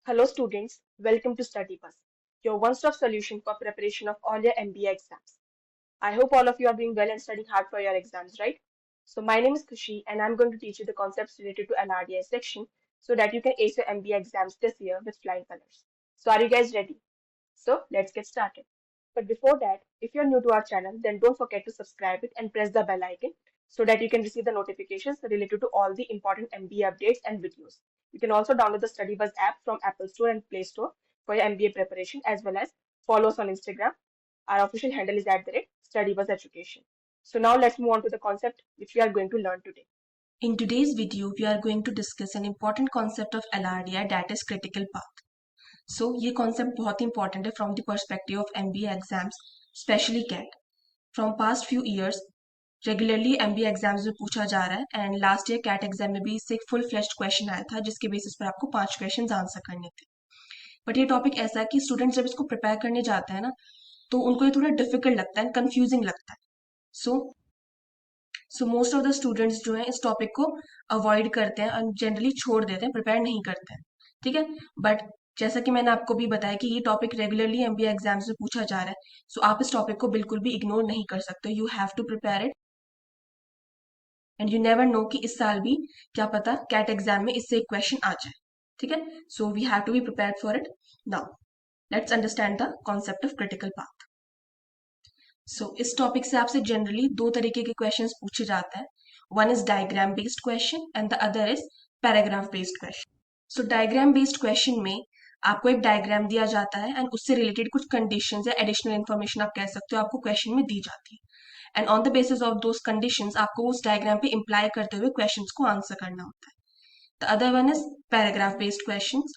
Hello students, welcome to Study Bus, your one-stop solution for preparation of all your MBA exams. I hope all of you are doing well and studying hard for your exams, right? So my name is Kushi and I'm going to teach you the concepts related to LRDI section so that you can ace your MBA exams this year with flying colors. So are you guys ready? So let's get started. But before that, if you're new to our channel, then don't forget to subscribe it and press the bell icon so that you can receive the notifications related to all the important MBA updates and videos. You can also download the StudyBuzz app from Apple Store and Play Store for your MBA preparation as well as follow us on Instagram. Our official handle is @StudyBuzz Education. So now let's move on to the concept which we are going to learn today. In today's video, we are going to discuss an important concept of LRDI, that is critical path. So ये concept बहुत important है from the perspective of MBA exams, especially CAT. From past few years, regularly MBA exams में पूछा जा रहा है and last year CAT exam में भी इससे एक full fledged question आया था जिसके basis पर आपको 5 questions answer करने थे. But ये topic ऐसा है कि students जब इसको prepare करने जाते हैं ना तो उनको ये थोड़ा difficult लगता है and confusing लगता है. So most of the students जो है इस टॉपिक को अवॉइड करते हैं और जनरली छोड़ देते हैं, प्रिपेयर नहीं करते हैं. ठीक है, बट जैसा कि मैंने आपको भी बताया कि ये टॉपिक रेगुलरली एमबीए एग्जाम्स में पूछा जा रहा है, सो आप इस टॉपिक को बिल्कुल भी इग्नोर नहीं कर सकते. You have to prepare it and you never know कि इस साल भी क्या पता कैट एग्जाम में इससे एक क्वेश्चन आ जाए. ठीक है, so we have to be prepared for it. Now let's understand the concept of critical path. इस टॉपिक से आपसे जनरली दो तरीके के क्वेश्चंस पूछे जाते हैं. One is diagram based question and the other is paragraph based question. Diagram based question में आपको एक डायग्राम दिया जाता है एंड उससे रिलेटेड कुछ कंडीशंस या एडिशनल इन्फॉर्मेशन आप कह सकते हो आपको क्वेश्चन में दी जाती है and on the basis of those conditions आपको उस डायग्राम पे इम्प्लाई करते हुए क्वेश्चंस को आंसर करना होता है. The other one is paragraph based questions.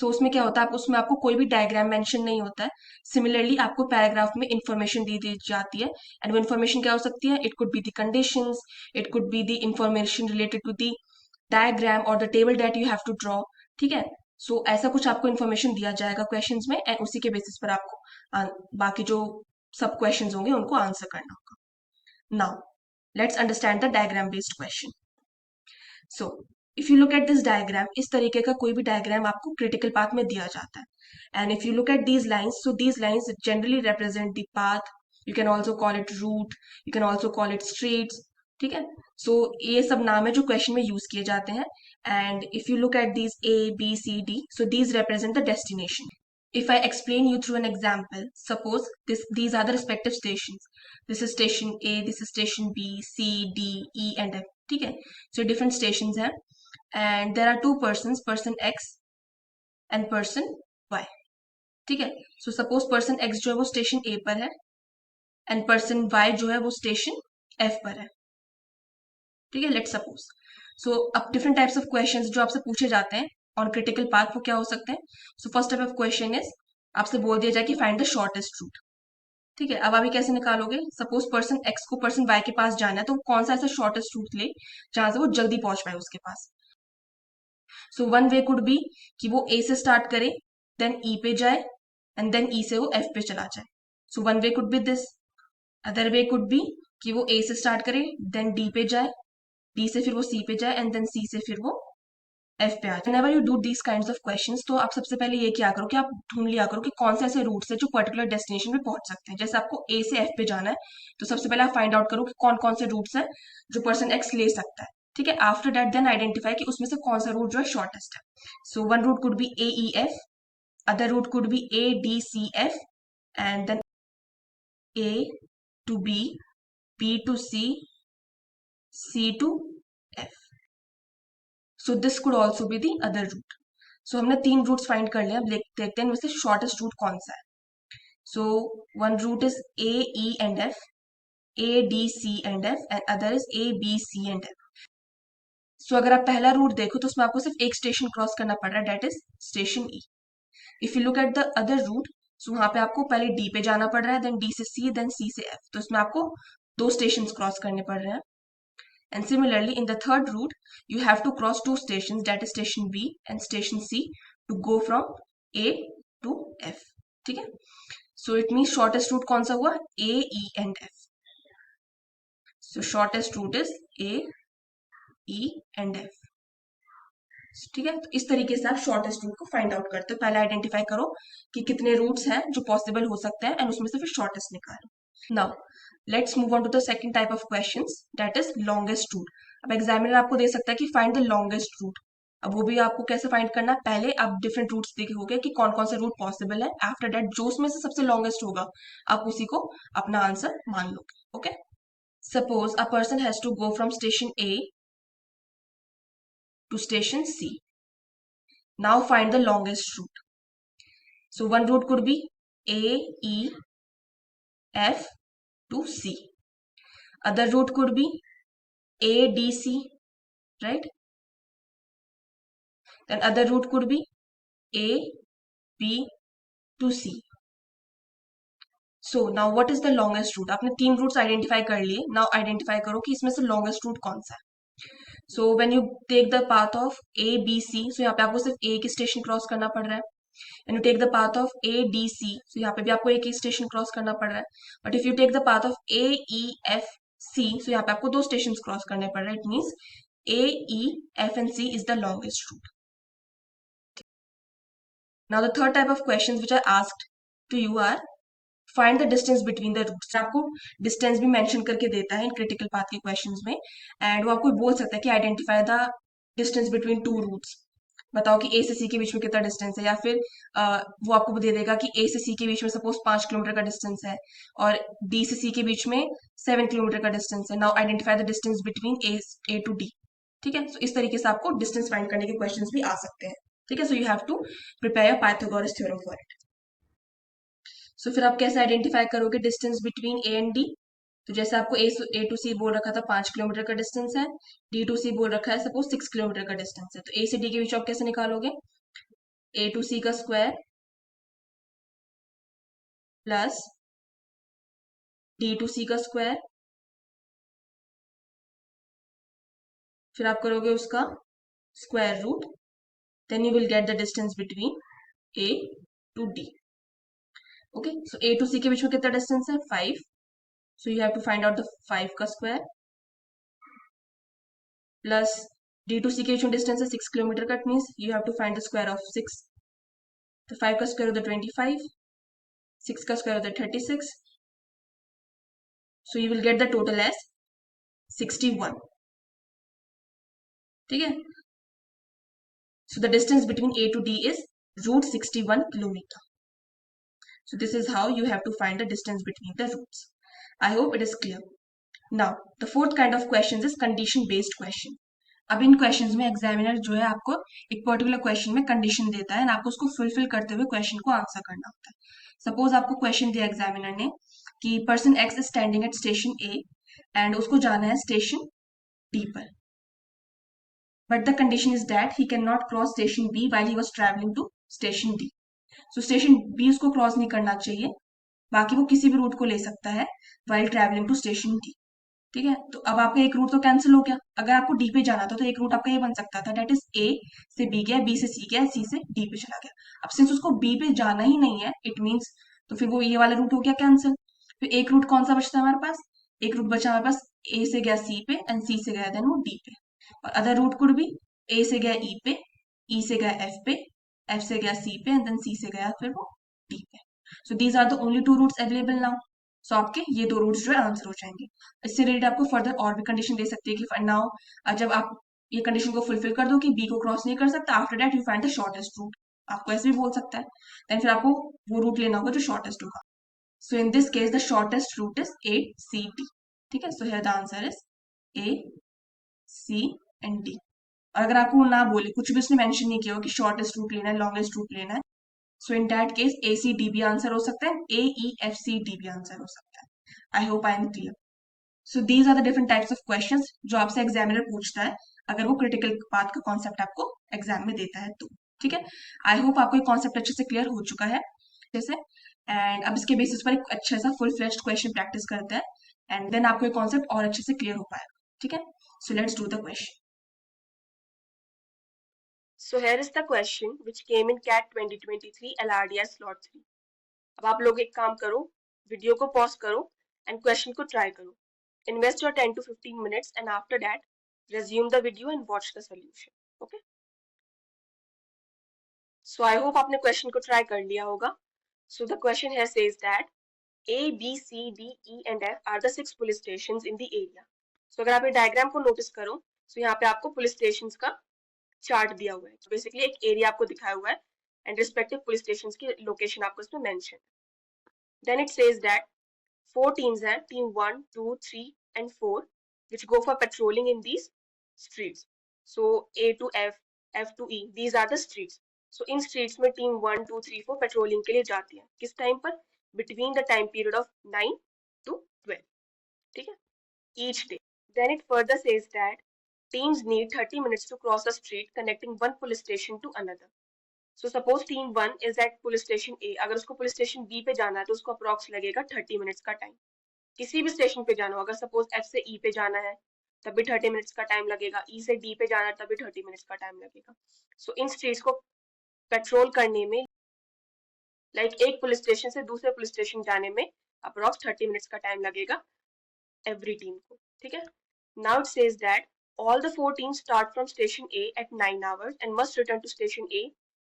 उसमें क्या होता है, उसमें आपको कोई भी डायग्राम मेंशन नहीं होता है. सिमिलरली आपको पैराग्राफ में इंफॉर्मेशन दी जाती है एंड वो इन्फॉर्मेशन क्या हो सकती है, it could be the conditions, it could be the information related to the diagram और the table that you have to draw. ठीक है, ऐसा कुछ आपको इन्फॉर्मेशन दिया जाएगा क्वेश्चंस में एंड उसी के बेसिस पर आपको बाकी जो सब क्वेश्चंस होंगे उनको आंसर करना होगा. Now let's understand the diagram based question. So if you look at this diagram, इस तरीके का कोई भी डायग्राम आपको क्रिटिकल पाथ में दिया जाता है and if you look at these lines, these lines generally represent the path. You can also call it route, you can also call it streets. ठीक है, ये सब नाम है जो क्वेश्चन में यूज किए जाते हैं and if you look at these A, B, C, D, these represent the destination. If I explain you through an example, suppose these are the respective stations. This is station A, this is station B, C, D, E and F. ठीक है, different stations हैं and there are two persons, person X and person Y. ठीक है, suppose person X जो है वो station A पर है and person Y जो है वो station F पर है. ठीक है, लेट्स सपोज. अब डिफरेंट टाइप्स ऑफ क्वेश्चंस जो आपसे पूछे जाते हैं ऑन क्रिटिकल पाथ वो क्या हो सकते हैं. First type of question is आपसे बोल दिया जाए कि फाइंड द शॉर्टेस्ट रूट. ठीक है, अब आप ये कैसे निकालोगे. सपोज पर्सन एक्स को पर्सन वाई के पास जाना है तो कौन सा ऐसा शॉर्टेस्ट रूट ले जहां से वो जल्दी पहुंच पाए उसके पास. वन वे कुड बी कि वो ए से स्टार्ट करे देन ई पे जाए एंड देन ई से वो एफ पे चला जाए. One way could be this. Other way could be कि वो ए से स्टार्ट करे देन डी पे जाए, डी से फिर वो सी पे जाए एंड देन सी से फिर वो एफ पे आ जाए. Whenever you do these kinds of questions तो आप सबसे पहले ये क्या करो कि आप ढूंढ लिया करो कि कौन से ऐसे रूट्स है जो पर्टिकुलर डेस्टिनेशन पे पहुंच सकते हैं. जैसे आपको ए से एफ पे जाना है तो सबसे पहले आप फाइंड आउट करो कि कौन कौन से रूट्स है जो पर्सन एक्स ले सकता है. ठीक है, आफ्टर दैट देन आइडेंटिफाई कि उसमें से कौन सा रूट जो है शॉर्टेस्ट है. One route could be A E F, other route could be A D C F and then A to B, B to C, C to F. This could also be the other route. हमने 3 roots find कर लिया. अब देखते हैं इनमें से shortest route कौन सा है. One route is A, E and F, A, D, C and F and other is A, B, C and F. अगर आप पहला रूट देखो तो उसमें आपको सिर्फ एक स्टेशन क्रॉस करना पड़ रहा है, that is station E. If you look at the other route, वहां पे आपको पहले D पे जाना पड़ रहा है, देन D से C, देन C से F. इसमें आपको 2 स्टेशन क्रॉस करने पड़ रहे हैं. And similarly, in the third route, you have to cross 2 stations, that is station B and station C, to go from A to F. ठीक है, it means shortest route कौन सा हुआ, A, E and F. Shortest route is A, E and F. ठीक है, तो इस तरीके से आप शॉर्टेस्ट रूट को फाइंड आउट करते हो। पहले आइडेंटिफाई करो कि कितने रूट्स हैं जो पॉसिबल हो सकते हैं, एंड उसमें से फिर शॉर्टेस्ट निकालो। Now let's move on to the second type of questions, that is longest route. अब एग्जामिनर आपको दे सकता है कि फाइंड द लॉन्गेस्ट रूट। अब वो भी आपको कैसे फाइंड करना है, पहले आप डिफरेंट रूट्स देखोगे कि कौन कौन से रूट पॉसिबल है, आफ्टर दैट जो उसमें से सबसे लॉन्गेस्ट होगा आप उसी को अपना आंसर मान लोगे। Okay, suppose a person has to go from station A to station C. Now find the longest route. So one route could be A, E, F to C. Other route could be A, D, C, right? Then other route could be A, B to C. So now what is the longest route? आपने तीन routes identify कर लिए. Now identify करो कि इसमें से longest route कौन सा है. So when you take the path of A, B, C, so यहाँ पे आपको सिर्फ A की स्टेशन क्रॉस करना पड़ रहा है. And you take the path of A, D, C, so यहाँ पे भी आपको एक ही स्टेशन क्रॉस करना पड़ रहा है. But if you take the path of A, E, F, C, so यहाँ पे आपको दो स्टेशन क्रॉस करने पड़ रहे हैं. It means A, E, F and C is the longest route. Now the third type of questions which are asked to you are find the distance between the routes. आपको distance भी mention करके देता है इन critical path के questions में, and वो आपको बोल सकता है कि identify the distance between two routes. बताओ कि ए से सी के बीच में कितना डिस्टेंस है, या फिर वो आपको दे देगा कि ए से सी के बीच में सपोज 5 किलोमीटर का डिस्टेंस है और डी से सी के बीच में 7 किलोमीटर का डिस्टेंस है. Now identify the distance between A to D. ठीक है, so इस तरीके से आपको डिस्टेंस फाइंड करने के क्वेश्चंस भी आ सकते हैं. ठीक है, so you have to prepare your Pythagoras theorem for it. So फिर आप कैसे आइडेंटिफाई करोगे distance between A and D. तो जैसे आपको ए टू सी बोल रखा था 5 किलोमीटर का डिस्टेंस है, डी टू सी बोल रखा है सपोज 6 किलोमीटर का डिस्टेंस है, तो ए से डी के बीच आप कैसे निकालोगे, ए टू सी का square plus D to C का स्क्वायर, फिर आप करोगे उसका square root, then you will get the distance between A to D. Okay, so A to C के बीच में कितना डिस्टेंस है 5, so you have to find out the 5 का square plus D to C के बीच में डिस्टेंस है 6 किलोमीटर का, means you have to find the square of 6. तो 5 का स्क्वायर होता है 25, 6 का स्क्वायर होता है 36, so you will get the total as 61. ठीक है, so the distance between A to D is root 61 kilometre. So this is how you have to find the distance between the roots. I hope it is clear. Now, the fourth kind of questions is condition based question. अब इन questions में examiner जो है आपको एक particular question में condition देता है, आपको उसको फुलफिल करते हुए क्वेश्चन को आंसर करना होता है. सपोज आपको क्वेश्चन दिया एग्जामिनर ने कि person X is standing at station A and उसको जाना है स्टेशन डी पर, but the condition is that he cannot cross station B while he was travelling to station D. So station B उसको cross नहीं करना चाहिए, बाकी वो किसी भी रूट को ले सकता है while travelling to station D. ठीक है, तो अब आपका एक रूट तो कैंसिल हो गया. अगर आपको डी पे जाना था तो एक रूट आपका ये बन सकता था, डेट इज ए से बी गया, बी से सी गया, सी से डी पे चला गया. अब सिंस उसको बी पे जाना ही नहीं है, इट मीन्स तो फिर वो ये वाला रूट हो गया कैंसिल. फिर एक रूट कौन सा बचता है हमारे पास, एक रूट बचा हमारे पास ए से गया सी पे एंड सी से गया देन वो डी पे. और अदर रूट कुड भी ए से गया ई पे, ई से गया एफ पे, एफ से गया सी पे एंड देन सी से गया फिर वो डी पे. So these are the only two routes available now. So आपके ये दो रूट्स जो है आंसर हो जाएंगे. इससे रिलेटेड आपको फर्दर और भी कंडीशन दे सकती है कि नाउ जब आप ये कंडीशन को फुलफिल कर दो कि बी को क्रॉस नहीं कर सकता, after that you find the shortest root. आपको ऐसे भी बोल सकता है, देन फिर आपको वो रूट लेना होगा जो शॉर्टेस्ट होगा. So in this case the shortest route is A C D. ठीक है, so here the answer is A C and D. और अगर आपको ना बोले, कुछ भी उसने मेंशन नहीं किया हो कि शॉर्टेस्ट रूट लेना है लॉन्गेस्ट रूट लेना है, so in that case A C D भी आंसर हो सकता है, A E F C D भी आंसर हो सकता है. I hope I am clear. So these are the different types of questions जो आपसे एग्जामिनर पूछता है अगर वो क्रिटिकल पाथ का कॉन्सेप्ट आपको एग्जाम में देता है तो. ठीक है, आई होप आपको ये कॉन्सेप्ट अच्छे से क्लियर हो चुका है जैसे. एंड अब इसके बेसिस पर एक अच्छा सा फुल फ्लेश्ड क्वेश्चन प्रैक्टिस करते हैं एंड देन आपको ये कॉन्सेप्ट और अच्छे से क्लियर हो पाएगा. ठीक है, so let's do the question. So here is the question which came in CAT 2023 LRDI slot 3. अब आप लोग एक काम करो, वीडियो को पॉज करो एंड क्वेश्चन को ट्राई करो. Invest your 10 to 15 minutes and after that resume the video and watch the solution. Okay. So I hope आपने क्वेश्चन को ट्राई कर लिया होगा. So the question here says that A, B, C, D, E and F are the 6 police stations in the area. So अगर आप ये diagram को notice करो, तो यहाँ पे आपको पुलिस स्टेशंस का चार्ट दिया हुआ है. तो बेसिकली एक एरिया आपको दिखाया हुआ है एंड रिस्पेक्टिव पुलिस स्टेशंस की लोकेशन आपको इसमें मेंशन है. Then it says that 4 teams हैं, team 1, 2, 3 and 4 which go for patrolling in these streets. So A to F, F to E, these are the streets. So in streets में team 1, 2, 3, 4 patrolling के लिए जाती है. किस time पर? Between the time period of 9 to 12. ठीक है? Each day. Then it further says that teams need 30 minutes to cross a street connecting one police station to another. So suppose team 1 is at police station A. अगर उसको police station B पे जाना है तो उसको approx लगेगा 30 minutes का time. किसी भी स्टेशन पे जाना हो, अगर सपोज F से E पे जाना है तब भी 30 मिनट्स का टाइम लगेगा, E से D पे जाना है तब भी 30 मिनट्स का टाइम लगेगा. सो इन स्ट्रीट्स को पेट्रोल करने में एक पुलिस स्टेशन से दूसरे पुलिस स्टेशन जाने में अप्रॉक्स 30 मिनट्स का टाइम लगेगा एवरी टीम को. ठीक है. Now it says that all the 4 teams start from station A at 9 hours and must return to station A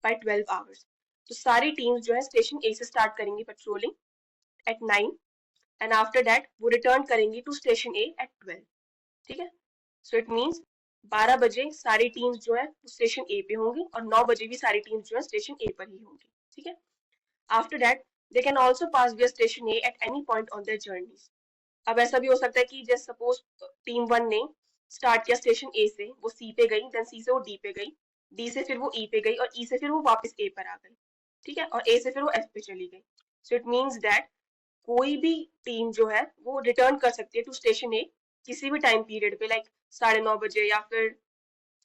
by 12 hours. तो सारी टीम्स जो है स्टेशन A से स्टार्ट करेंगी patrolling at 9 and after that वो रिटर्न करेंगी to station A at 12. ठीक है. सो इट मीन्स 12 बजे सारी टीम्स जो है स्टेशन ए पे होंगी और 9 बजे भी सारी टीम्स जो है स्टेशन ए पर ही होंगी. ठीक है. After that they can also pass wear station A at any point on their journeys. अब ऐसा भी हो सकता है कि जैसे सपोज टीम 1 ने स्टार्ट किया स्टेशन ए से, वो सी पे गई, देन सी से वो डी पे गई, डी से फिर वो ई पे गई और ई से फिर वो वापस ए पर आ गई. ठीक है. और ए से फिर वो एफ पे चली गई. सो इट मीन्स दैट कोई भी टीम जो है वो रिटर्न कर सकती है टू स्टेशन ए किसी भी टाइम पीरियड पे, 9:30 बजे या फिर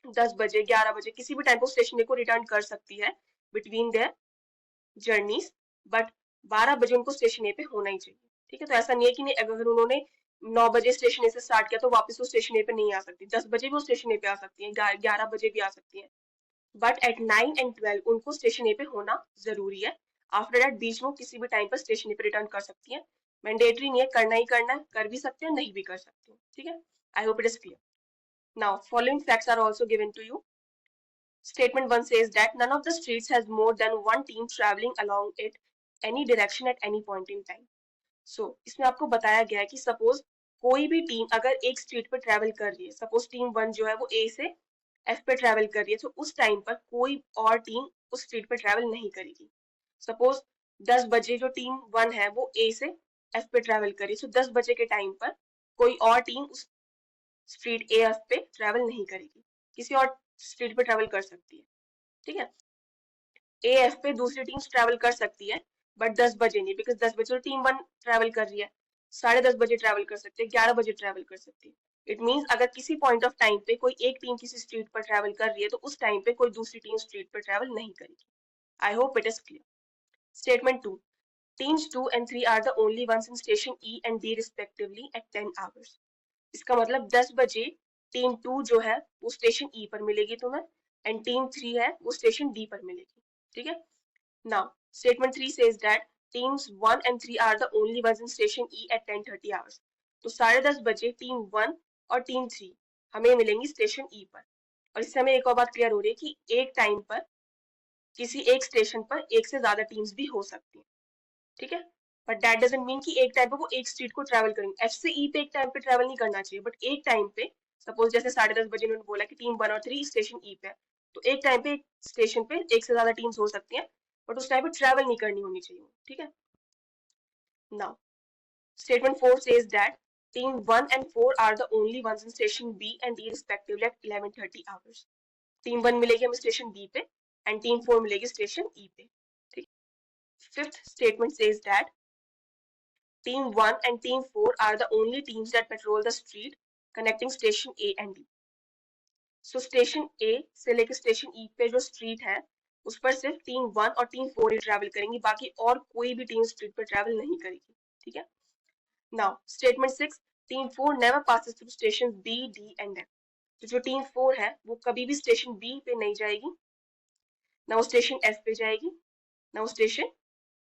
10 बजे, 11 बजे, किसी भी टाइम पे स्टेशन ए को रिटर्न कर सकती है बिटवीन देयर जर्नीज. बट 12 बजे उनको स्टेशन ए पे होना ही चाहिए. ठीक है. तो ऐसा नहीं है कि नहीं, अगर उन्होंने 9 बजे स्टेशन ए से स्टार्ट किया तो वापस वो स्टेशन ए पे नहीं आ सकती. 10 बजे भी वो स्टेशन ए पे आ सकती है, 11 बजे भी आ सकती है. बट एट 9 एंड 12 उनको स्टेशन ए पे होना जरूरी है. आफ्टर दैट बीच में किसी भी टाइम पर स्टेशन ए पे रिटर्न कर सकती है. मैंडेटरी नहीं है, करना ही करना है, कर भी सकते हैं, नहीं भी कर सकते. ठीक है. I hope it is clear. Now, following facts are also given to you. Statement 1 says that none of the streets has more than one team traveling along it any direction at any point in time. So, इसमें आपको बताया गया है कि suppose कोई भी team अगर एक स्ट्रीट पर ट्रेवल कर रही है, सपोज टीम 1 जो है वो ए से एफ पे ट्रेवल कर रही है, तो उस टाइम पर कोई और टीम उस स्ट्रीट पर ट्रेवल नहीं करेगी. सपोज 10 बजे जो टीम 1 है वो ए से एफ पे ट्रेवल कर रही है, तो 10 बजे के टाइम पर कोई और टीम उस स्ट्रीट ए एफ पे ट्रेवल नहीं करेगी, किसी और स्ट्रीट पे ट्रेवल कर सकती है. ठीक है. ए एफ पे दूसरी टीम्स ट्रेवल कर सकती है बट 10 बजे नहीं, बिकॉज 10 बजे तो टीम 1 ट्रेवल कर रही है. 10:30 बजे ट्रेवल कर सकती है, 11 बजे ट्रेवल कर सकती है. इट मीन्स अगर किसी पॉइंट ऑफ टाइम पे कोई एक टीम किसी स्ट्रीट पर ट्रेवल कर रही है तो उस टाइम पे कोई दूसरी टीम स्ट्रीट पर ट्रेवल नहीं करेगी. आई hope it is clear. Statement 2. Teams 2 and 3 are the only ones in station E and D respectively at 10 hours. इसका मतलब 10 बजे टीम 2 जो है वो स्टेशन ई पर मिलेगी तुम्हें एंड टीम 3 है वो स्टेशन डी पर मिलेगी. ठीक है. Now statement 3 says that teams 1 and 3 are the only ones in station E at 10:30 hours. तो 10:30 बजे टीम 1 और टीम 3 हमें मिलेंगी स्टेशन ई पर. और इससे हमें एक और बात क्लियर हो रही है कि एक टाइम पर किसी एक स्टेशन पर एक से ज्यादा टीम्स भी हो सकती हैं. ठीक है. बट दैट डजंट मीन कि एक टाइम पे वो एक स्ट्रीट को ट्रैवल करेंगे. एफ से ई पे एक टाइम पे ट्रैवल नहीं करना चाहिए, बट एक टाइम पे सपोज जैसे 10:30 बजे उन्होंने बोला कि टीम 1 और 3 स्टेशन ई पे है, तो एक टाइम पे स्टेशन पे एक से ज्यादा टीम्स हो सकती हैं बट उस टाइम पे ट्रैवल नहीं करनी होनी चाहिए. ठीक है. Now statement 4 says that team 1 and 4 are the only ones in station B and D respectively at 11:30 hours. Team 1 मिलेगी हमें स्टेशन बी पे एंड टीम 4 मिलेगी स्टेशन ई पे. ठीक. Fifth statement says that Team 1 and Team 4 are the only teams that patrol the street connecting station A and D. So station A से लेकर station E पे जो street है उस पर सिर्फ टीम 1 और टीम 4 ही ट्रैवल करेंगी, बाकी और कोई भी टीम स्ट्रीट पर ट्रैवल नहीं करेगी. ठीक है. Now statement 6. Team 4 never passes through station B, D and F. तो जो टीम 4 है वो कभी भी स्टेशन B पे नहीं जाएगी, ना वो स्टेशन F पे जाएगी, ना वो स्टेशन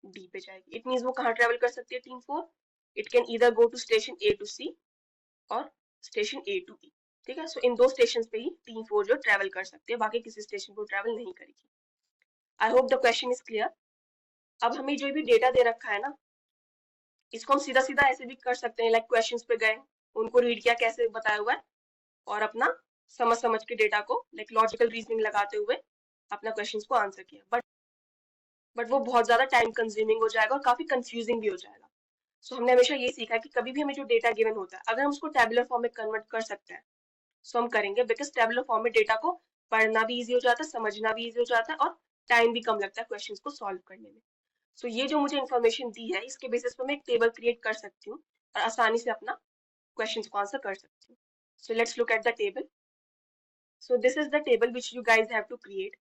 D पे जाएगी. इट मीन्स वो कहाँ ट्रैवल कर सकती है team 4? It can either go to station A to C और स्टेशन A to E. ठीक है. सो इन दो स्टेशन पे ही टीम 4 जो ट्रैवल कर सकती है, बाकी किसी स्टेशन को ट्रैवल नहीं करेगी. I hope the question is clear. अब हमें जो भी डेटा दे रखा है ना, इसको हम सीधा सीधा ऐसे भी कर सकते हैं, लाइक क्वेश्चंस पे गए, उनको रीड किया कैसे बताया हुआ है, और अपना समझ समझ के डेटा को लाइक लॉजिकल रीजनिंग लगाते हुए अपना क्वेश्चंस को आंसर किया। बट वो बहुत ज्यादा टाइम कंज्यूमिंग हो जाएगा और काफी कंफ्यूजिंग भी हो जाएगा। सो हमने हमेशा ये सीखा है कि कभी भी हमें जो डेटा गिवन होता है, अगर हम उसको टेबुलर फॉर्म में कन्वर्ट कर सकते हैं, सो हम करेंगे, बिकॉज टेबुलर फॉर्म में डेटा को पढ़ना भी इजी हो जाता है, समझना भी इजी हो जाता है, और टाइम भी कम लगता है क्वेश्चंस को सॉल्व करने में। सो ये जो मुझे इन्फॉर्मेशन दी है, इसके बेसिस पे मैं एक टेबल क्रिएट कर सकती हूँ और आसानी से अपना क्वेश्चंस को आंसर कर सकती हूँ। So let's look at the table. So this is the table which you guys have to create.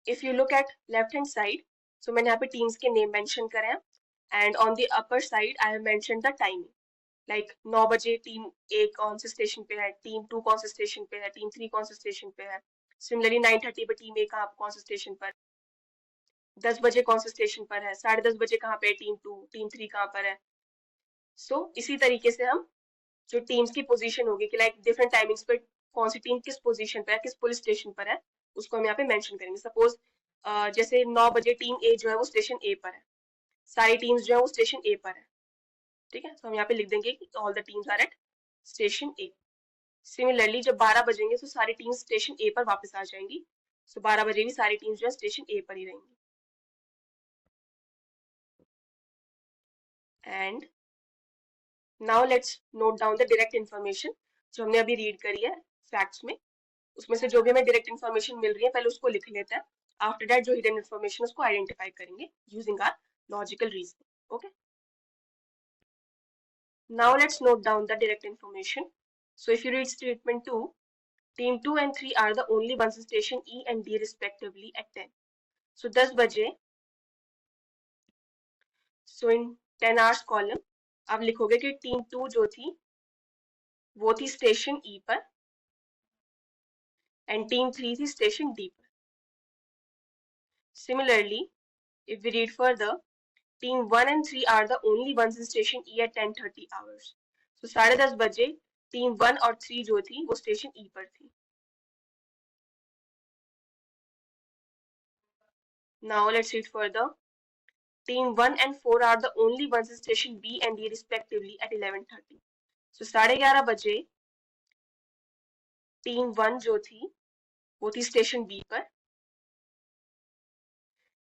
If you look at left hand side, so मैंने यहाँ पे teams के name mention करे हैं, and on the upper side I have mentioned the timing. Like 9 बजे team ए कौन से station पे है, टीम 2 कौन से स्टेशन पे है, टीम 3 कौन से स्टेशन पे है। सिमिलरली 9:30 पे टीम ए कहाँ कौन से स्टेशन पर, 10 बजे कौन से स्टेशन पर है, 10:30 बजे कहाँ पे टीम 2, टीम 3 कहाँ पर है। इसी तरीके से हम जो टीम्स की पोजीशन होगी कि लाइक डिफरेंट टाइमिंग्स पे कौन सी टीम किस पोजीशन पे है, किस पुलिस स्टेशन पर है, उसको हम यहाँ पे मेंशन करेंगे। सपोज जैसे 9 बजे टीम ए जो है वो स्टेशन ए पर है, सारी टीम्स जो है वो स्टेशन ए पर है, ठीक है। तो हम यहाँ पे लिख देंगे कि all the teams are at station A. Similarly जब 12 बजेंगे तो सारी टीम्स स्टेशन ए पर वापस आ जाएंगी। 12 बजे भी सारी टीम्स जो है स्टेशन ए पर ही रहेंगी। And now let's note down the direct information जो हमने अभी रीड करी है फैक्ट्स में। उसमें से जो भी हमें डायरेक्ट इन्फॉर्मेशन मिल रही है पहले उसको लिख लेते हैं। आफ्टर दैट जो हिडन इन्फॉर्मेशन उसको आइडेंटिफाई करेंगे using our logical reasoning. Okay, now let's note down the direct information. So if you read statement 2, team 2 and 3 are the only ones in station E and D respectively at 10. So 10 बजे, so in 10 hours column आप लिखोगे कि team 2 जो थी वो थी station E पर, and team 3 थी स्टेशन D पर। Similarly, if we read further, Team 1 and 3 are the only ones in station E at 10:30 hours. So 10:30 बजे टीम 1 और 3 जो थी वो स्टेशन E पर थी। Now let's read further. Team 1 and 4 are the only ones in station B and D respectively at 11:30. So 11:30 बजे team 1 जो थी वो थी स्टेशन B पर,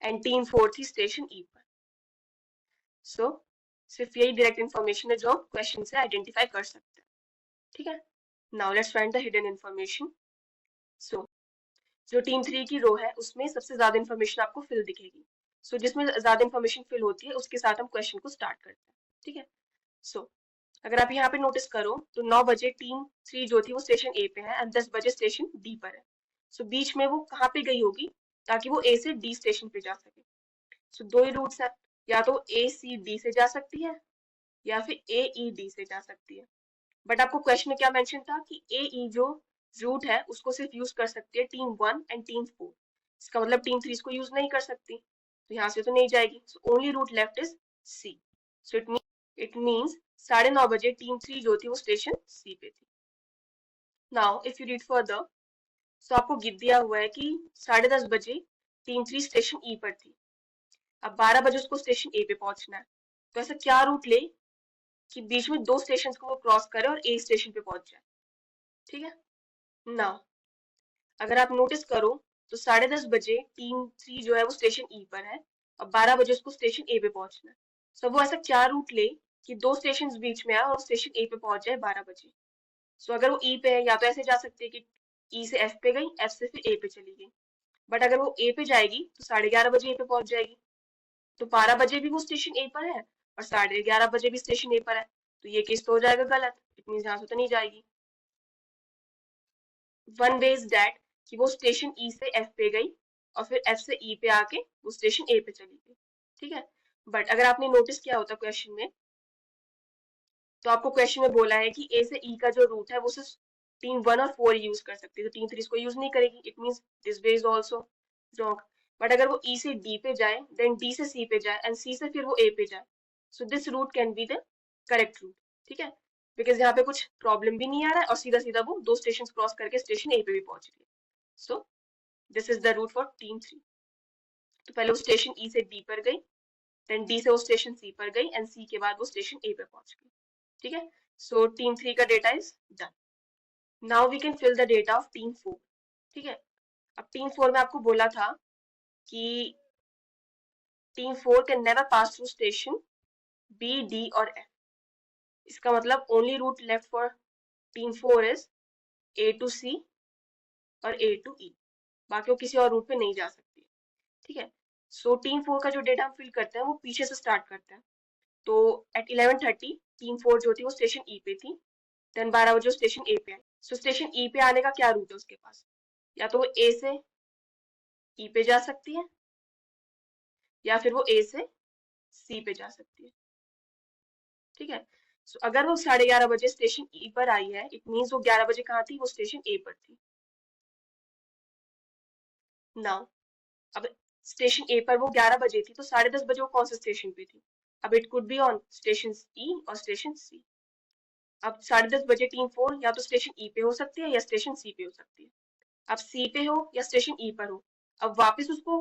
एंड टीम 4 थी स्टेशन E पर। सो सिर्फ यही डायरेक्ट इन्फॉर्मेशन है जो हम क्वेश्चन से आइडेंटिफाई कर सकते हैं, ठीक है। Now let's find the hidden information. So जो टीम 3 की रो है उसमें सबसे ज्यादा इन्फॉर्मेशन आपको फिल दिखेगी। जिसमें ज्यादा इन्फॉर्मेशन फिल होती है उसके साथ हम क्वेश्चन को स्टार्ट करते हैं, ठीक है। सो अगर आप यहाँ पे नोटिस करो तो 9 बजे टीम 3 जो थी वो स्टेशन ए पे है, एंड 10 बजे स्टेशन डी पर है। बीच में वो कहाँ पे गई होगी ताकि वो ए से डी स्टेशन पे जा सके। दो ही रूट्स है, या तो ए सी डी से जा सकती है या फिर ए ई डी से जा सकती है। बट आपको क्वेश्चन में क्या मेंशन था कि ए ई जो रूट है उसको सिर्फ यूज कर सकती है टीम 1 एंड टीम 4। इसका मतलब टीम 3 इसको यूज नहीं कर सकती, तो यहाँ से तो नहीं जाएगी। Only route left is C. So it means 9:30 बजे टीम 3 जो थी वो स्टेशन सी पे थी। Now if you read further, आपको गिव दिया हुआ है कि 10:30 बजे टीम 3 स्टेशन ई पर थी। अब 12 बजे उसको स्टेशन ए पे पहुंचना है, तो ऐसा क्या रूट ले कि बीच में दो स्टेशन को वो क्रॉस करे और ए स्टेशन पे पहुंच जाए, ठीक है ना। अगर आप नोटिस करो तो 10:30 बजे टीम 3 जो है वो स्टेशन ई पर है, और 12 बजे उसको स्टेशन ए पे पहुंचना है। वो ऐसा क्या रूट ले कि दो स्टेशन बीच में आए और स्टेशन ए पे पहुंच जाए 12 बजे। अगर वो ई पे है या तो ऐसे जा सकती है कि ई से एफ पे गई, एफ से फिर ए पे चली गई। बट अगर वो ए पे जाएगी तो 11:30 बजे ए पे पहुंच जाएगी, तो 12 बजे भी वो स्टेशन ए पर है और 11:30 बजे भी स्टेशन ए पर है, तो ये केस तो हो जाएगा गलत। इट मींस यहाँ से तो नहीं जाएगी। वन वे इज दैट कि वो स्टेशन ई से एफ पे गई और फिर एफ से ई पे आके वो स्टेशन ए पे चली गई, ठीक है। बट अगर आपने नोटिस किया होता क्वेश्चन में, तो आपको क्वेश्चन में बोला है कि ए से ई का जो रूट है वो सिर्फ टीम 1 और 4 यूज कर सकती है, तो टीम 3 इसको यूज नहीं करेगी। It means this way is also wrong. But अगर वो ई से डी पे जाए, देन डी से सी पे जाए, एंड सी से फिर वो ए पे जाए, this route can be the correct route, ठीक है। बिकॉज यहाँ पे कुछ प्रॉब्लम भी नहीं आ रहा है और सीधा सीधा वो दो स्टेशन क्रॉस करके स्टेशन ए पे भी पहुंच गई। So this is the route for team 3। तो पहले वो स्टेशन ई से डी पर गई, देन डी से वो स्टेशन सी पर गई एंड सी के बाद वो स्टेशन ए पे पहुंच गई। ठीक है, सो टीम 3 का data is done. Now we can fill the data of team 4। ठीक है, अब टीम 4 में आपको बोला था कि team 4 can never pass through station B, D और एफ। इसका मतलब only route left for team 4 is A to C और ए टू ई, बाकी वो किसी और रूट पे नहीं जा सकती। ठीक है, सो टीम 4 का जो डेटा हम फिल करते हैं वो पीछे से स्टार्ट करते हैं। तो एट 11:30 टीम 4 जो थी वो स्टेशन ई पे थी, देन 12 बजे वो स्टेशन ए पे आई। सो स्टेशन ई पे आने का क्या रूट है उसके पास, या तो वो ए से ई पे जा सकती है या फिर वो ए से सी पे जा सकती है। ठीक है, सो अगर वो 11:30 बजे स्टेशन ई पर आई है, इट मीन्स वो 11 बजे कहाँ थी, वो स्टेशन ए पर थी। नाउ अब स्टेशन ए पर वो 11 बजे थी, तो 10:30 बजे वो कौन से स्टेशन पे थी। अब it could be on station E और स्टेशन सी। अब 10:30 बजे टीम 4 या तो स्टेशन ई पे हो सकती है या स्टेशन सी पे हो सकती है। अब सी पे हो या स्टेशन ई पर हो, अब वापस उसको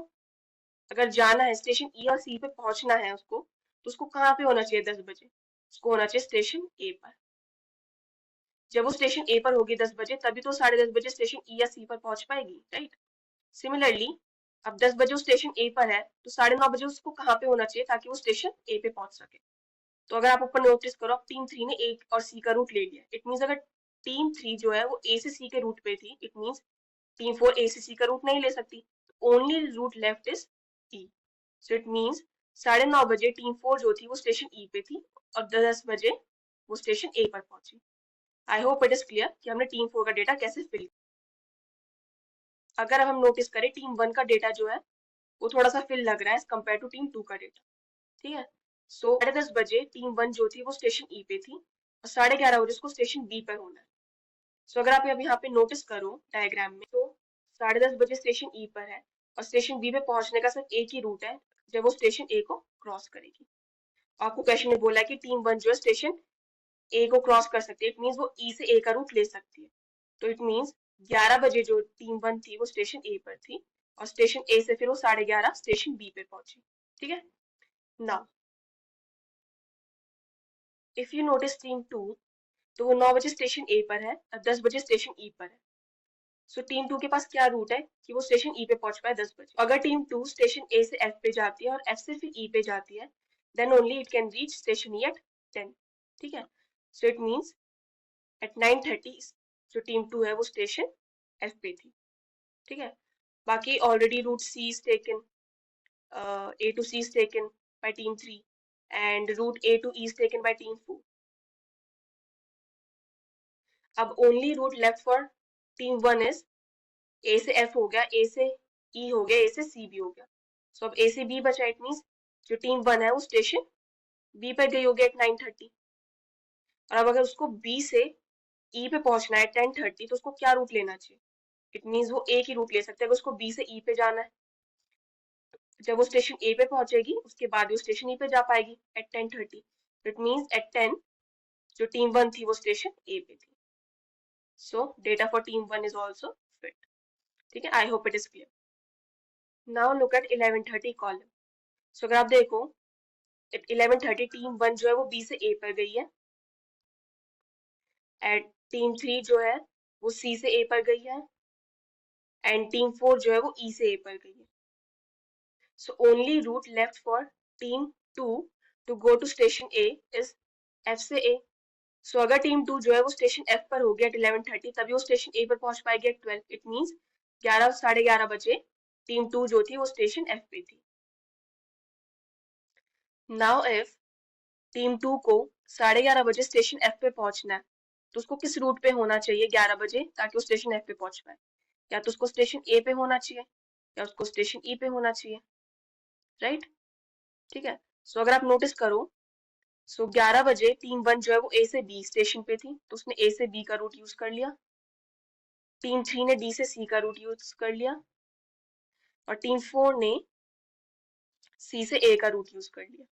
अगर जाना है स्टेशन ई और सी पे पहुंचना है उसको, तो उसको कहाँ पे होना चाहिए 10 बजे, उसको होना चाहिए स्टेशन ए पर। जब वो स्टेशन ए पर होगी 10 बजे, तभी तो 10:30 बजे स्टेशन ई या सी पर पहुंच पाएगी, राइट। सिमिलरली अब 10 बजे वो स्टेशन ए पर है, तो 9:30 बजे उसको कहाँ पे होना चाहिए ताकि वो स्टेशन ए पे पहुंच सके। तो अगर आप ऊपर नोटिस करो, अब टीम 3 ने ए और सी का रूट ले लिया, इट मीन्स अगर टीम 3 जो है वो ए से सी के रूट पे थी, इट मीन्स टीम 4 ए से सी का रूट नहीं ले सकती। Only route left is E. So it means 9:30 बजे टीम 4 जो थी वो स्टेशन ई पे थी और 10 बजे वो स्टेशन ए पर पहुंची। आई होप इट इज क्लियर कि हमने टीम 4 का डेटा कैसे फिल। अगर अब हम नोटिस करें टीम 1 का डेटा जो है वो थोड़ा सा फिल लग रहा है एज कम्पेयर टू टीम 2 का डेटा। ठीक है, सो 10:30 बजे टीम 1 जो थी वो स्टेशन ई पे थी और 11:30 बजे उसको स्टेशन बी पर होना है। सो अगर आप अब यहाँ पे नोटिस करो डायग्राम में, तो 10:30 बजे स्टेशन ई पर है और स्टेशन बी पे पहुंचने का सिर्फ एक ही रूट है, जब वो स्टेशन ए को क्रॉस करेगी। आपको क्वेश्चन में बोला है कि टीम 1 जो है स्टेशन ए को क्रॉस कर सकती है, इट मीन्स वो ई से ए का रूट ले सकती है। तो इट मीन्स 11 बजे जो टीम 1 थी वो स्टेशन ए पर थी और स्टेशन ए से फिर वो 11:30 स्टेशन बी पे पहुंची। ठीक है, now if you notice team 2, तो वो 9 बजे स्टेशन ए पर है और 10 बजे स्टेशन ई पर है। सो टीम 2 के पास क्या रूट है कि वो स्टेशन ई पे पहुंच पाए 10 बजे। अगर टीम 2 स्टेशन ए से एफ पे जाती है और एफ से फिर ई पे जाती है, then only it can reach station E at 10। ठीक है, सो इट मीन्स एट 9:30 जो टीम 2 है वो स्टेशन एफ पे थी। ठीक है, बाकी already route C is taken, A to C is taken by team 3 and route A to E is taken by team 4। अब only route left for team 1 is A से F हो गया, ए से ई हो गया, ए से सी भी हो गया। सो अब ए से बी बचा, इट मीन्स जो टीम 1 है वो स्टेशन बी पर गई होगी एट 9:30। और अब अगर उसको बी से ई पे पहुंचना है 10:30, तो उसको क्या रूट लेना चाहिए, इट मीन्स वो एक ही रूट ले सकते हैं। अगर उसको बी से ई पे जाना है, जब वो स्टेशन ए पे पहुंचेगी उसके बाद वो स्टेशन ई पे जा पाएगी एट 10:30। इट मीन्स एट 10 जो टीम 1 थी वो स्टेशन ए पे थी। So data for team 1 is also fit. ठीक है, I hope it is clear. Now look at 11:30 column. सो अगर आप देखो एट 11:30 टीम 1 जो है वो बी से ए पर गई है, एट टीम 3 जो है वो सी से ए पर गई है एंड टीम 4 जो है वो ई से ए पर गई है। So only route left for team 2 to go to station A is F से ए। सो अगर टीम 2 जो है वो स्टेशन एफ पर होगी एट 11:30, तभी वो स्टेशन ए पर पहुंच पाएगी एट 12। इट मीन्स 11 11:30 बजे टीम 2 जो थी वो स्टेशन एफ पे थी। नाउ इफ टीम 2 को 11:30 बजे स्टेशन एफ पे पहुंचना है, तो उसको किस रूट पे होना चाहिए 11 बजे ताकि वो स्टेशन एफ पे पहुंच पाए। या तो उसको स्टेशन ए पे होना चाहिए या उसको स्टेशन ई पे होना चाहिए, राइट। ठीक है, सो अगर आप नोटिस करो, सो 11 बजे टीम 1 जो है वो ए से बी स्टेशन पे थी, तो उसने ए से बी का रूट यूज कर लिया। टीम 3 ने डी से सी का रूट यूज कर लिया और टीम 4 ने सी से ए का रूट यूज कर लिया।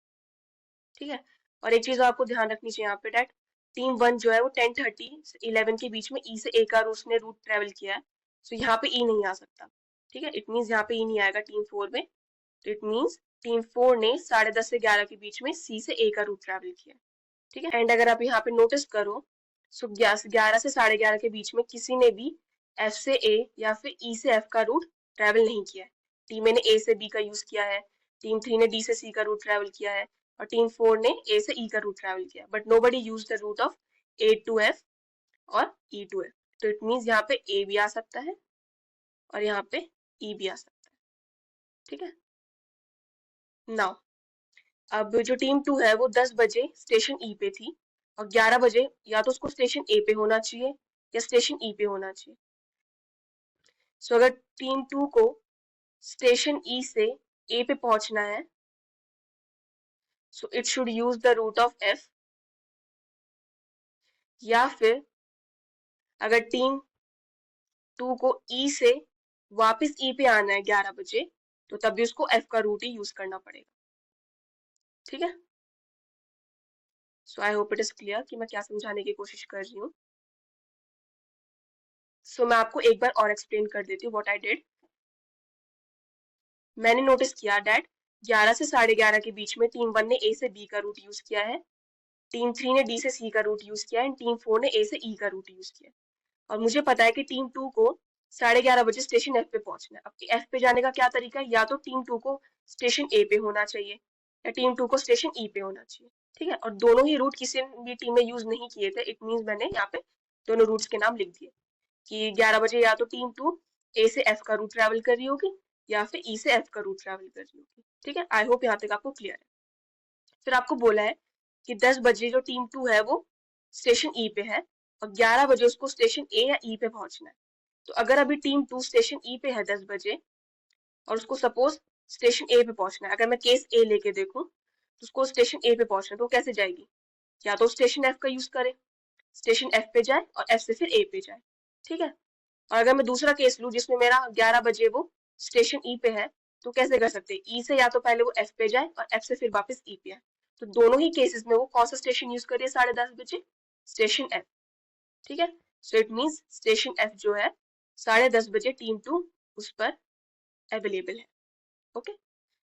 ठीक है, और एक चीज आपको ध्यान रखनी चाहिए यहाँ पे, डेट टीम 1 जो है वो 10:30 से 11 के बीच में ई से ए का उसने रूट ट्रेवल किया है, सो यहाँ पे ई नहीं आ सकता। ठीक है, इट मीन्स यहाँ पे ई नहीं आएगा टीम 4 में। तो इट मीन्स टीम 4 ने 10:30 से 11 के बीच में सी से ए का रूट ट्रेवल किया, ठीक है। एंड अगर आप यहाँ पे नोटिस करो, सो 11 से 11:30 के बीच में किसी ने भी एफ से ए या फिर ई से एफ का रूट ट्रेवल नहीं किया है। टीम ए ने ए से बी का यूज किया है, टीम 3 ने डी से सी का रूट ट्रेवल किया है, और टीम 4 ने ए से ई का रूट ट्रेवल किया, but nobody use the route of A to F और ई टू एफ। तो इट मीन्स यहाँ पे ए भी आ सकता है और यहाँ पे ई भी आ सकता है, ठीक है। नाउ अब जो टीम 2 है वो 10 बजे स्टेशन ई पे थी और 11 बजे या तो उसको स्टेशन ए पे होना चाहिए या स्टेशन ई पे होना चाहिए। सो अगर टीम 2 को स्टेशन ई से ए पे पहुंचना है, so it should use the route of F, या फिर अगर टीम 2 को ई से वापस ई पे आना है 11 बजे, तो तब भी उसको एफ का रूट ही यूज करना पड़ेगा, ठीक है। So I hope it is clear कि मैं क्या समझाने की कोशिश कर रही हूँ। सो मैं आपको एक बार और एक्सप्लेन कर देती हूँ व्हाट आई डिड। मैंने नोटिस किया डैट 11 से 11:30 के बीच में टीम 1 ने ए से बी का रूट यूज किया है, टीम 3 ने डी से सी का रूट यूज किया है, टीम 4 ने ए से ई का रूट यूज किया है। और मुझे पता है कि टीम 2 को 11:30 बजे स्टेशन एफ पे पहुंचना है। अब एफ पे जाने का क्या तरीका है, या तो टीम 2 को स्टेशन ए पे होना चाहिए या टीम 2 को स्टेशन ई पे होना चाहिए, ठीक है। और दोनों ही रूट किसी भी टीम ने यूज नहीं किए थे, इट मीन्स मैंने यहाँ पे दोनों रूट्स के नाम लिख दिए कि 11 बजे या तो टीम 2 ए से एफ का रूट ट्रेवल कर रही होगी या फिर ई से एफ का रूट ट्रेवल कर रही होगी, ठीक है। आई होप यहाँ तक आपको क्लियर है। फिर आपको बोला है कि 10 बजे जो टीम 2 है वो स्टेशन ई पे है और 11 बजे उसको स्टेशन ए या ई पे पहुंचना है। तो अगर अभी टीम 2 स्टेशन ई पे है 10 बजे और उसको सपोज स्टेशन ए पे पहुंचना है, अगर मैं केस ए लेके देखूं तो उसको स्टेशन ए पे पहुंचना है, तो कैसे जाएगी, या तो स्टेशन एफ का यूज करे, स्टेशन एफ पे जाए और एफ से फिर ए पे जाए, ठीक है। और अगर मैं दूसरा केस लूं जिसमें मेरा 11 बजे वो स्टेशन ई पे है, तो कैसे कर सकते हैं, ई से या तो पहले वो एफ पे जाए और एफ से फिर वापस ई पे आए। तो दोनों ही केसेस में वो कौन सा स्टेशन यूज करिए 10:30 बजे, स्टेशन एफ, ठीक है। So it means station F जो है 10:30 बजे टीम 2 उस पर अवेलेबल है, okay.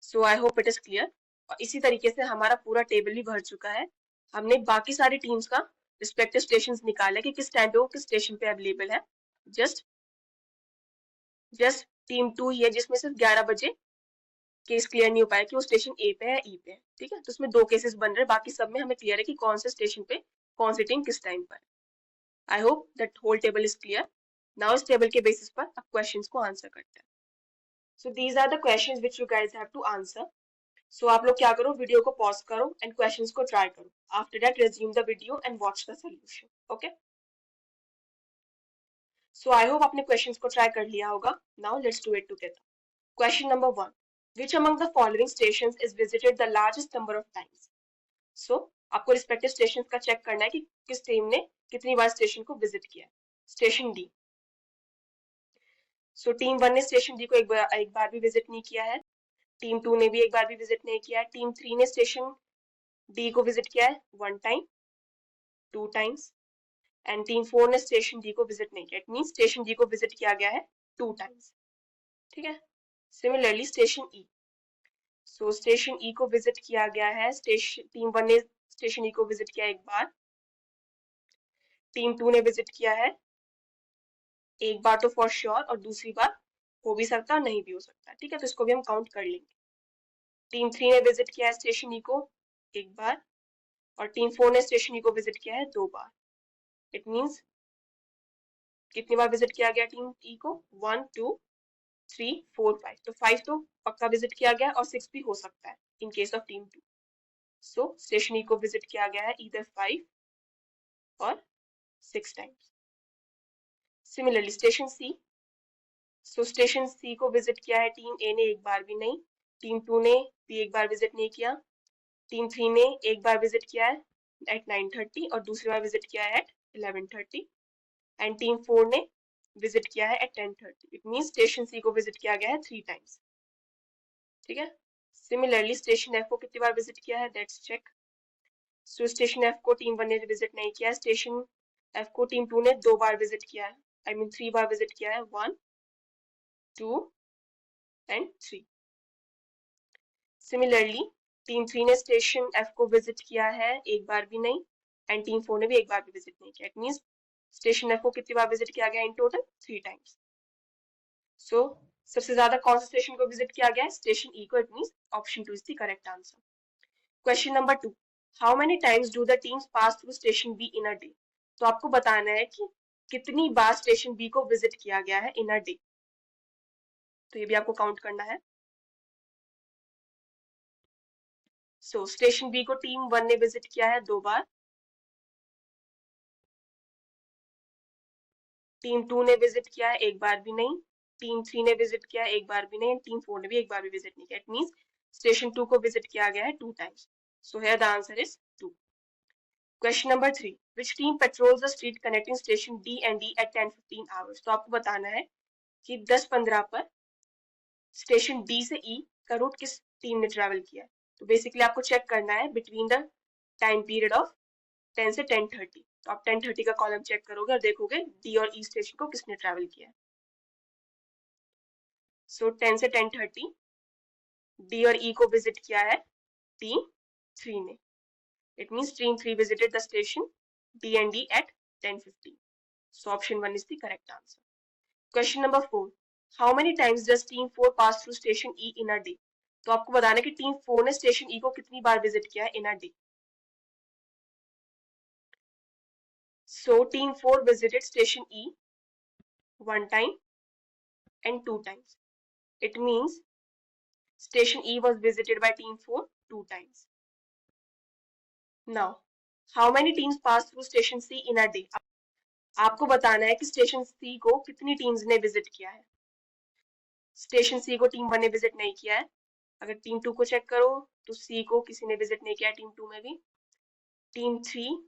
So I hope it is clear. और इसी तरीके से हमारा पूरा टेबल भी भर चुका है। हमने बाकी सारी टीम्स का रिस्पेक्टिव स्टेशन निकाला कि किस टाइम पे वो किस स्टेशन पे अवेलेबल है। जस्ट जस्ट टीम 2 ही है जिसमें सिर्फ 11 बजे केस क्लियर नहीं हो पाया कि वो स्टेशन ए पे है ई पे है, ठीक है। तो उसमें 2 केसेस बन रहे हैं, बाकी सब में हमें क्लियर है कि कौन से स्टेशन पे कौन सी टीम किस टाइम पर है। I hope that whole table is clear. Now इस टेबल के बेसिस पर अब क्वेश्चंस को आंसर करते हैं। So these are the questions which you guys have to answer. So आप लोग क्या करो, वीडियो को पॉज करो एंड क्वेश्चंस को ट्राई करो। After that resume the video and watch the solution, okay. So I hope आपने क्वेश्चंस को ट्राई कर लिया होगा। Now let's do it together. Question number 1. Which among the following stations is visited the largest number of times? So, आपको respective station का check करना है कि किस टीम ने कितनी बार स्टेशन को विजिट किया है। Station D. सो टीम 1 ने स्टेशन डी को एक बार भी विजिट नहीं किया है, टीम 2 ने भी एक बार भी विजिट नहीं किया है, टीम 3 ने स्टेशन डी को विजिट किया है 1 टाइम, 2 टाइम्स, एंड टीम 4 ने स्टेशन डी को विजिट नहीं किया। इट मींस स्टेशन डी को विजिट किया गया है 2 टाइम्स, ठीक है। सिमिलरली स्टेशन ई, सो स्टेशन ई को विजिट किया गया है, स्टेशन टीम 1 ने स्टेशन ई को विजिट किया एक बार, टीम 2 ने विजिट किया है एक बार तो फॉर श्योर, और दूसरी बार हो भी सकता है नहीं भी हो सकता, ठीक है। तो इसको भी हम काउंट कर लेंगे। टीम 3 ने विजिट किया है स्टेशन ई को एक बार और टीम 4 ने स्टेशन ई को विजिट किया है 2 बार। इट मींस कितनी बार विजिट किया गया टीम ई को, 1 2 3 4 5, तो 5 तो पक्का विजिट किया गया और 6 भी हो सकता है in case of team 2। So station E को विजिट किया गया है either 5 और 6 टाइम्स। Similarly station C, so station C को विजिट किया है टीम ए ने एक बार भी नहीं, टीम 2 ने भी एक बार विजिट नहीं किया, टीम 3 ने एक बार विजिट किया है एट 9:30 और दूसरी बार विजिट किया है एट 11:30, एंड टीम 4 ने विजिट किया है eight 10:30। It means station C को विजिट किया गया है 3 टाइम्स, ठीक है। सिमिलरली स्टेशन एफ को कितनी बार विजिट किया है, let's check. So station F को टीम 1 ने विजिट नहीं किया, स्टेशन एफ को टीम 2 ने 2 बार विजिट किया है, आई मीन 3 बार विजिट किया है, 1 2 एंड 3, सिमिलरली टीम 3 ने स्टेशन F को विजिट किया है एक बार भी नहीं, एंड टीम 4 ने भी एक बार भी विजिट नहीं किया. इट मींस स्टेशन F को कितनी बार विजिट किया गया इन टोटल? 3 टाइम्स. सो सबसे ज्यादा कौन सा स्टेशन को विजिट किया गया है? स्टेशन E को. It means option 2 is the correct answer. Question number 2. How many times do the teams pass through station B in a day? तो आपको बताना है कि कितनी बार स्टेशन B को विजिट किया गया है इन अ डे. तो ये भी आपको काउंट करना है. सो स्टेशन B को टीम 1 ने विजिट किया है 2 बार, टीम 2 ने विजिट किया है एक बार भी नहीं, टीम 3 ने विजिट किया है एक बार भी नहीं, टीम 4 ने भी एक बार भी विजिट नहीं किया. इट मींस स्टेशन 2 को विजिट किया गया है 2 times. So here the answer is 2. Question number 3. Which team patrols the street connecting station D and E at 10:15 hours? तो आपको बताना है कि 10:15 पर स्टेशन D से E का रूट किस टीम ने ट्रेवल किया है. तो बेसिकली आपको चेक करना है between the time period of 10 से 10:30. तो आप 10:30 का कॉलम चेक करोगे और देखोगे D और E स्टेशन को किसने ट्रेवल किया है. सो 10 से 10:30 D और E को विजिट किया है टीम 3 ने. It means team 3 visited the station D and D at 10:15. So option 1 is the correct answer. Question number 4. How many times does team 4 pass through station E in a day? तो आपको बताना है कि team 4 ने station E को कितनी बार visit किया है in a day. So team 4 visited station E 1 time and 2 times. It means station E was visited by team 4 2 times. Now, how many teams pass through station C in a day? आपको बताना है कि station C को कितनी teams ने visit किया है. Station C को टीम 1 ने विजिट नहीं किया है. अगर टीम 2 को चेक करो तो सी को किसी ने विजिट नहीं किया है टीम 2 में भी. Team 3,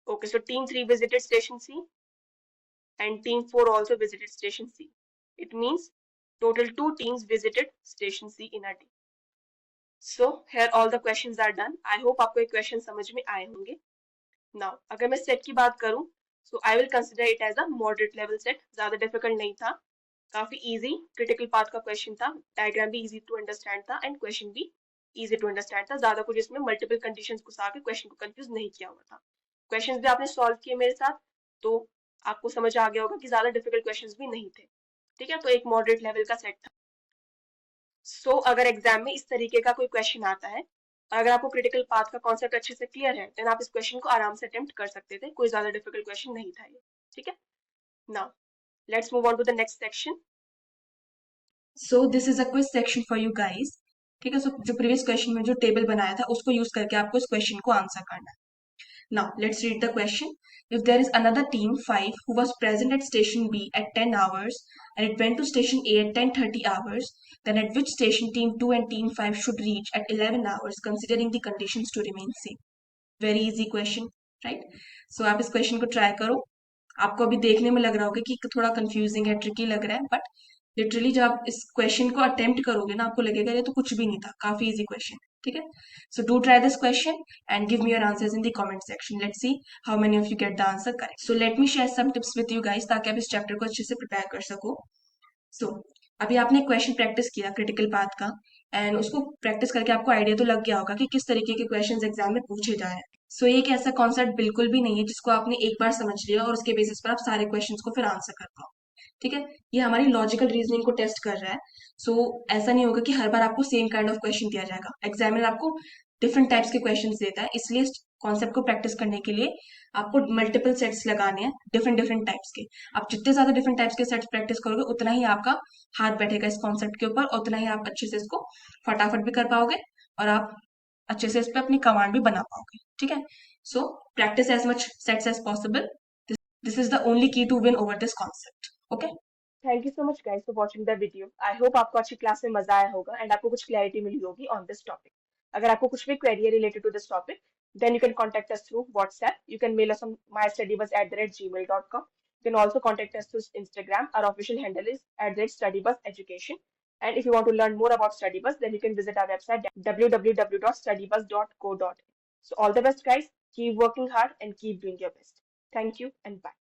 okay, so team 3 visited station C and team 4 also visited station C. It means total 2 teams visited station C in a day. So here all the questions are done. I hope आपको ये question समझ में आए होंगे. Now अगर मैं set की बात करूं so I will consider it as a moderate level set. ज्यादा डिफिकल्ट नहीं था, काफी इजी क्रिटिकल पाथ का क्वेश्चन था. डायग्राम भी इजी टू अंडरस्टैंड था एंड क्वेश्चन भी इजी टू अंडरस्टैंड था. ज्यादा कुछ इसमें मल्टीपल कंडीशंस घुसा के क्वेश्चन को कंफ्यूज नहीं किया हुआ था. क्वेश्चंस भी आपने सॉल्व किए मेरे साथ तो आपको समझ आ गया होगा कि ज्यादा डिफिकल्ट क्वेश्चंस भी नहीं थे. ठीक है, तो एक मॉडरेट लेवल का सेट था. सो अगर एग्जाम में इस तरीके का कोई क्वेश्चन आता है और अगर आपको क्रिटिकल पाथ का कॉन्सेप्ट अच्छे से क्लियर है देन आप इस क्वेश्चन को आराम से अटेम्प्ट कर सकते थे. कोई ज्यादा डिफिकल्ट क्वेश्चन नहीं था ये. ठीक है, now let's move on to the next section. So this is a quiz section for you guys. ठीक है, सो जो प्रीवियस क्वेश्चन में जो टेबल बनाया था उसको यूज करके आपको इस क्वेश्चन को आंसर करना है. Now, let's read the question. If there is another team, 5, who was present at station B at 10 hours and it went to station A at 10:30 hours, then at which station team 2 and team 5 should reach at 11 hours considering the conditions to remain same? Very easy question, right? So, आप इस question को try करो. आपको अभी देखने में लग रहा होगा कि थोड़ा कंफ्यूजिंग है, ट्रिकी लग रहा है, बट लिटरली जब आप इस क्वेश्चन को अटेम्प्ट करोगे ना आपको लगेगा ये तो कुछ भी नहीं था, काफी इजी क्वेश्चन. ठीक है, so do try this question and give me your answers in the comment section. Let's see how many of you get the answer correct. So let me share some tips with you guys ताकि आप इस chapter को अच्छे से prepare कर सको. सो अभी आपने क्वेश्चन प्रैक्टिस किया क्रिटिकल पाथ का एंड उसको प्रैक्टिस करके आपको आइडिया तो लग गया होगा कि किस तरीके के क्वेश्चंस एग्जाम में पूछे जाए. सो ये एक ऐसा कॉन्सेप्ट बिल्कुल भी नहीं है जिसको आपने एक बार समझ लिया और उसके बेसिस पर आप सारे क्वेश्चंस को फिर आंसर कर पाओ. ठीक है, ये हमारी लॉजिकल रीजनिंग को टेस्ट कर रहा है. सो ऐसा नहीं होगा कि हर बार आपको सेम काइंड ऑफ क्वेश्चन दिया जाएगा. एग्जामिनर आपको डिफरेंट टाइप्स के क्वेश्चंस देता है, इसलिए कॉन्सेप्ट को प्रैक्टिस करने के लिए आपको मल्टीपल सेट्स लगाने हैं डिफरेंट डिफरेंट टाइप्स के. आप जितने ज्यादा डिफरेंट टाइप्स के सेट्स प्रैक्टिस करोगे उतना ही आपका हाथ बैठेगा इस कॉन्सेप्ट के ऊपर, उतना ही आप अच्छे से इसको फटाफट भी कर पाओगे और आप अच्छे से इस पर अपनी कमांड भी बना पाओगे. ठीक है, so practice as much sets as possible. This is the only key to win over this concept. Okay, thank you so much guys for watching the video. I hope आपको अच्छी क्लास में मजा आया होगा एंड आपको कुछ clarity मिली होगी on this topic. अगर आपको कुछ भी क्वेरी है related to this topic then you can contact us through WhatsApp. You can mail us on mystudybus@gmail.com. You can also contact us through Instagram. Our official handle is @studybus_education. And if you want to learn more about Studybus, then you can visit our website www.studybus.co.in. So all the best, guys. Keep working hard and keep doing your best. Thank you and bye.